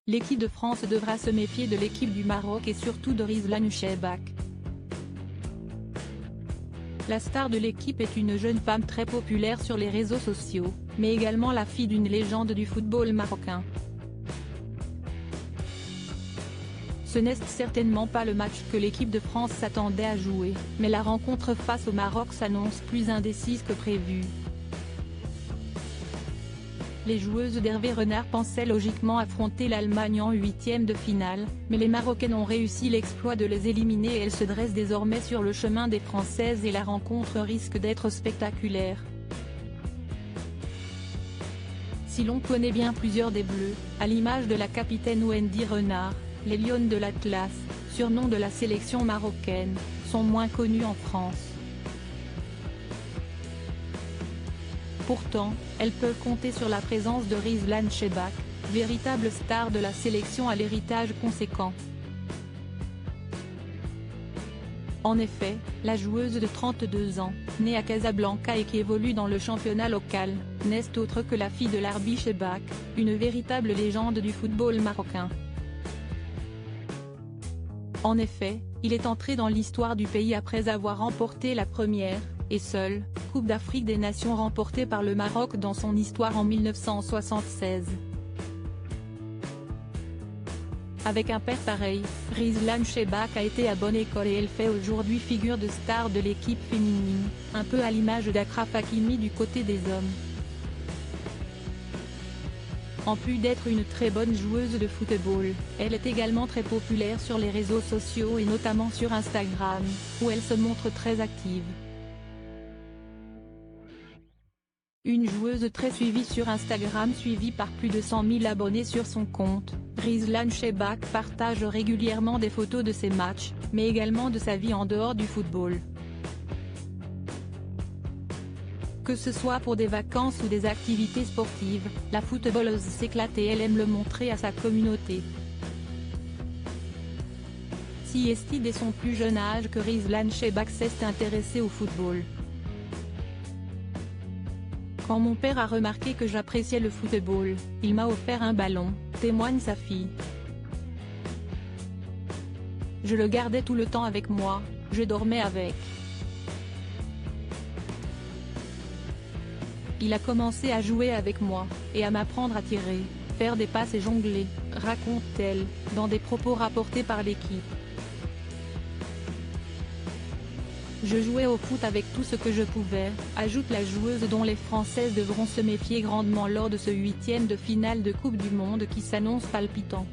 L'équipe de France devra se méfier de l'équipe du Maroc et surtout de Rizlan Cheibak. La star de l'équipe est une jeune femme très populaire sur les réseaux sociaux, mais également la fille d'une légende du football marocain. Ce n'est certainement pas le match que l'équipe de France s'attendait à jouer, mais la rencontre face au Maroc s'annonce plus indécise que prévu. Les joueuses d'Hervé Renard pensaient logiquement affronter l'Allemagne en huitième de finale, mais les Marocaines ont réussi l'exploit de les éliminer et elles se dressent désormais sur le chemin des Françaises et la rencontre risque d'être spectaculaire. Si l'on connaît bien plusieurs des Bleus, à l'image de la capitaine Wendy Renard, les Lionnes de l'Atlas, surnom de la sélection marocaine, sont moins connues en France. Pourtant, elles peuvent compter sur la présence de Rizlan Cheibak, véritable star de la sélection à l'héritage conséquent. En effet, la joueuse de 32 ans, née à Casablanca et qui évolue dans le championnat local, n'est autre que la fille de l'Arbi Cheibak, une véritable légende du football marocain. En effet, il est entré dans l'histoire du pays après avoir remporté la première, et seule, Coupe d'Afrique des Nations remportée par le Maroc dans son histoire en 1976. Avec un père pareil, Rizlan Cheibak a été à bonne école et elle fait aujourd'hui figure de star de l'équipe féminine, un peu à l'image d'Achraf Hakimi du côté des hommes. En plus d'être une très bonne joueuse de football, elle est également très populaire sur les réseaux sociaux et notamment sur Instagram, où elle se montre très active. Une joueuse très suivie sur Instagram suivie par plus de 100 000 abonnés sur son compte, Rizlan Cheibak partage régulièrement des photos de ses matchs, mais également de sa vie en dehors du football. Que ce soit pour des vacances ou des activités sportives, la footballeuse s'éclate et elle aime le montrer à sa communauté. Si est dès son plus jeune âge que Rizlan Cheibak s'est intéressée au football. Quand mon père a remarqué que j'appréciais le football, il m'a offert un ballon, témoigne sa fille. Je le gardais tout le temps avec moi, je dormais avec. Il a commencé à jouer avec moi, et à m'apprendre à tirer, faire des passes et jongler, raconte-t-elle, dans des propos rapportés par l'équipe. Je jouais au foot avec tout ce que je pouvais, ajoute la joueuse dont les Françaises devront se méfier grandement lors de ce huitième de finale de Coupe du Monde qui s'annonce palpitant.